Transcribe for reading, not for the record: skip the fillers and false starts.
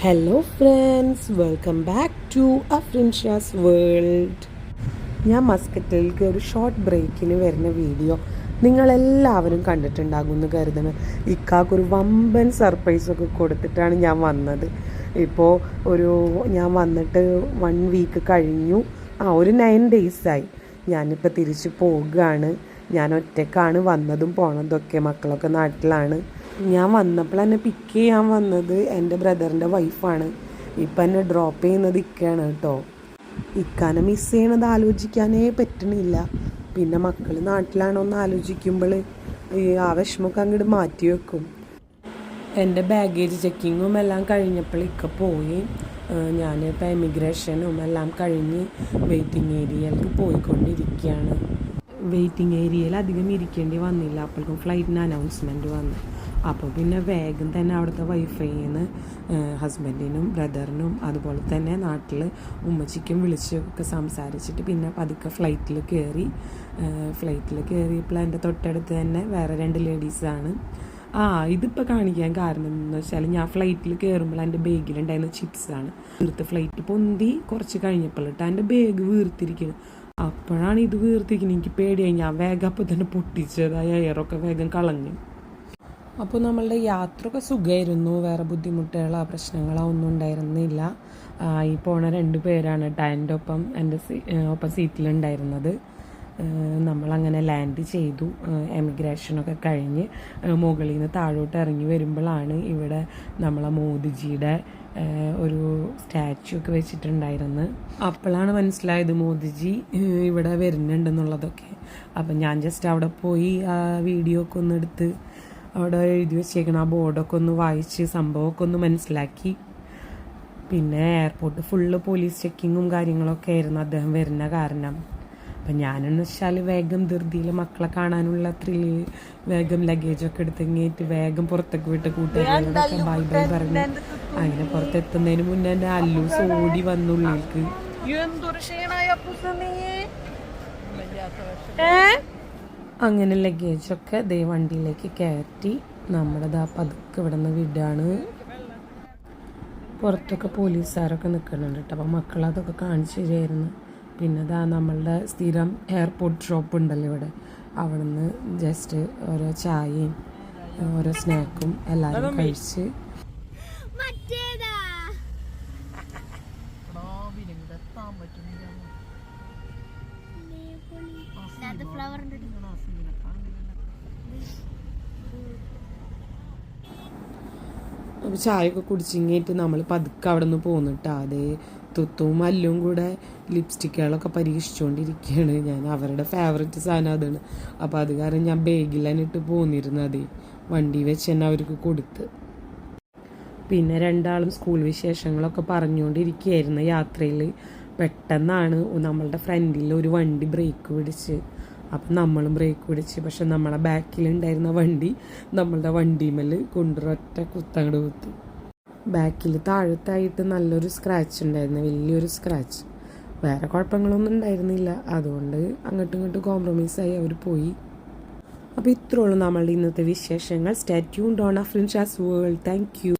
Hello friends, welcome back to Afrinsha's world. ഞാൻ മസ്കറ്റിലേക്ക് ഒരു ഷോർട്ട് ബ്രേക്കിന് വരുന്ന വീഡിയോ നിങ്ങളെല്ലാവരും കണ്ടിട്ടുണ്ടാകുമെന്ന് കരുതുന്നു. ഇക്കാക്കൊരു വമ്പൻ സർപ്രൈസൊക്കെ കൊടുത്തിട്ടാണ് ഞാൻ വന്നത്. ഇപ്പോൾ ഞാൻ വന്നിട്ട് 1 വീക്ക് കഴിഞ്ഞു. ഒരു 9 ഡേയ്സായി. ഞാനിപ്പോൾ തിരിച്ച് പോകുകയാണ്. ഞാൻ ഒറ്റയ്ക്കാണ് വന്നതും പോണതൊക്കെ. മക്കളൊക്കെ നാട്ടിലാണ്. ഞാൻ വന്നപ്പോൾ എന്നെ പിക്ക് ചെയ്യാൻ വന്നത് എൻ്റെ ബ്രദറിൻ്റെ വൈഫാണ്. ഇപ്പം എന്നെ ഡ്രോപ്പ് ചെയ്യുന്നത് ഇക്കയാണ് കേട്ടോ. ഇക്കാനെ മിസ് ചെയ്യണത് ആലോചിക്കാനേ പറ്റണില്ല. പിന്നെ മക്കൾ നാട്ടിലാണോ എന്ന് ആലോചിക്കുമ്പോൾ ആ വിഷമമൊക്കെ അങ്ങോട്ട് മാറ്റി വെക്കും. എൻ്റെ ബാഗേജ് ചെക്കിങ്ങും എല്ലാം കഴിഞ്ഞപ്പോൾ ഇക്ക പോയി. ഞാനിപ്പോൾ എമിഗ്രേഷനും എല്ലാം കഴിഞ്ഞ് വെയിറ്റിംഗ് ഏരിയയിലേക്ക് പോയിക്കൊണ്ടിരിക്കുകയാണ്. വെയിറ്റിംഗ് ഏരിയയിൽ അധികം ഇരിക്കേണ്ടി വന്നില്ല. അപ്പോഴേക്കും ഫ്ലൈറ്റിന് അനൗൺസ്മെൻറ്റ് വന്നു. അപ്പോൾ പിന്നെ വേഗം തന്നെ അവിടുത്തെ വൈഫൈന്ന് ഹസ്ബൻഡിനും ബ്രദറിനും അതുപോലെ തന്നെ നാട്ടിൽ ഉമ്മച്ചിക്കും വിളിച്ചൊക്കെ സംസാരിച്ചിട്ട് പിന്നെ പതുക്കെ ഫ്ലൈറ്റിൽ കയറിയപ്പോൾ എൻ്റെ തൊട്ടടുത്ത് തന്നെ വേറെ 2 ലേഡീസാണ്. ഇതിപ്പോൾ കാണിക്കാൻ കാരണം എന്ന് വെച്ചാൽ ഞാൻ ഫ്ലൈറ്റിൽ കയറുമ്പോൾ എൻ്റെ ബാഗിലുണ്ടായിരുന്ന ചിപ്സാണ്. ഫ്ലൈറ്റ് പൊന്തി കുറച്ച് കഴിഞ്ഞപ്പോഴിട്ട് എൻ്റെ ബാഗ് വീർത്തിരിക്കുന്നു. അപ്പോഴാണ് ഇത് വീർത്തിരിക്കുന്നത്. എനിക്ക് പേടിയായി. ഞാൻ വേഗം അപ്പോൾ തന്നെ പൊട്ടിച്ചതായ എയറൊക്കെ വേഗം കളഞ്ഞു. അപ്പോൾ നമ്മളുടെ യാത്രയൊക്കെ സുഖമായിരുന്നു. വേറെ ബുദ്ധിമുട്ടുകളോ പ്രശ്നങ്ങളോ ഒന്നും ഉണ്ടായിരുന്നില്ല. ഈ പോണ 2 പേരാണ് എൻ്റെ ഒപ്പം സീറ്റിലുണ്ടായിരുന്നത്. നമ്മളങ്ങനെ ലാൻഡ് ചെയ്തു. എമിഗ്രേഷനൊക്കെ കഴിഞ്ഞ് മുകളിൽ നിന്ന് താഴോട്ട് ഇറങ്ങി വരുമ്പോഴാണ് ഇവിടെ നമ്മളെ മോദിജിയുടെ ഒരു സ്റ്റാച്ചു ഒക്കെ വെച്ചിട്ടുണ്ടായിരുന്നു. അപ്പോഴാണ് മനസ്സിലായത് മോദിജി ഇവിടെ വരുന്നുണ്ടെന്നുള്ളതൊക്കെ. അപ്പം ഞാൻ ജസ്റ്റ് അവിടെ പോയി വീഡിയോ ഒക്കെ ഒന്ന് എടുത്ത് അവിടെ എഴുതി വെച്ചേക്കണം ആ ബോർഡൊക്കെ ഒന്ന് വായിച്ച് സംഭവമൊക്കെ ഒന്ന് മനസ്സിലാക്കി. പിന്നെ എയർപോർട്ട് ഫുള്ള് പോലീസ് ചെക്കിങ്ങും കാര്യങ്ങളൊക്കെ ആയിരുന്നു അദ്ദേഹം വരുന്ന കാരണം. അപ്പം ഞാനെന്ന് വെച്ചാൽ വേഗം ധൃതിയിൽ മക്കളെ കാണാനുള്ള ത്രില്ലിൽ വേഗം ലഗേജൊക്കെ എടുത്തെങ്ങിയിട്ട് വേഗം പുറത്തേക്ക് വിട്ട് കൂട്ടുകാരോടൊക്കെ ബൈ ബൈ പറഞ്ഞ് അങ്ങനെ പുറത്തെത്തുന്നതിന് മുന്നേ എൻ്റെ അല്ലൂസ് ഓടി വന്നുള്ളിലേക്ക്. അങ്ങനെ ലഗേജൊക്കെ വണ്ടിയിലേക്ക് കയറ്റി നമ്മുടെ പതുക്കെ ഇവിടെ നിന്ന് വിടാണ്. പുറത്തൊക്കെ പോലീസുകാരൊക്കെ നിൽക്കുന്നുണ്ട് കേട്ടോ. അപ്പം മക്കളതൊക്കെ കാണിച്ചു തരുമായിരുന്നു. പിന്നെ നമ്മളുടെ സ്ഥിരം എയർപോർട്ട് ഷോപ്പ് ഉണ്ടല്ലോ ഇവിടെ, അവിടെ നിന്ന് ജസ്റ്റ് ഓരോ ചായയും ഓരോ സ്നാക്കും എല്ലാവരും കഴിച്ച് അപ്പോൾ ചായയൊക്കെ കുടിച്ചിങ്ങിയിട്ട് നമ്മൾ പതുക്കെ അവിടെ നിന്ന് പോന്നിട്ടാ. അതേ തുത്തും മല്ലും കൂടെ ലിപ്സ്റ്റിക്കുകളൊക്കെ പരീക്ഷിച്ചുകൊണ്ടിരിക്കുകയാണ്. ഞാൻ അവരുടെ ഫേവററ്റ് സാധനം അതാണ്. അപ്പോൾ അത് കാരണം ഞാൻ ബാഗിൽ തന്നെ ഇട്ട് പോന്നിരുന്നത്. വണ്ടി വെച്ച് തന്നെ അവർക്ക് കൊടുത്ത്. പിന്നെ 2 ആളും സ്കൂൾ വിശേഷങ്ങളൊക്കെ പറഞ്ഞുകൊണ്ടിരിക്കുകയായിരുന്നു യാത്രയിൽ. പെട്ടെന്നാണ് നമ്മളുടെ ഫ്രണ്ടിൽ ഒരു വണ്ടി ബ്രേക്ക് പിടിച്ച്. അപ്പം നമ്മളും ബ്രേക്ക് പിടിച്ച്. പക്ഷെ നമ്മളെ ബാക്കിലുണ്ടായിരുന്ന വണ്ടി നമ്മളുടെ വണ്ടിമേൽ കൊണ്ടൊരൊറ്റ കുത്തങ്ങട് കുത്തി. ബാക്കിൽ താഴത്തായിട്ട് നല്ലൊരു സ്ക്രാച്ച് ഉണ്ടായിരുന്നു, വലിയൊരു സ്ക്രാച്ച്. വേറെ കുഴപ്പങ്ങളൊന്നും ഉണ്ടായിരുന്നില്ല. അതുകൊണ്ട് അങ്ങോട്ടും ഇങ്ങോട്ടും കോംപ്രമൈസായി അവർ പോയി. അപ്പോൾ ഇത്രയുള്ളൂ നമ്മളുടെ ഇന്നത്തെ വിശേഷങ്ങൾ. Stay tuned on Afrinsha's world. Thank U.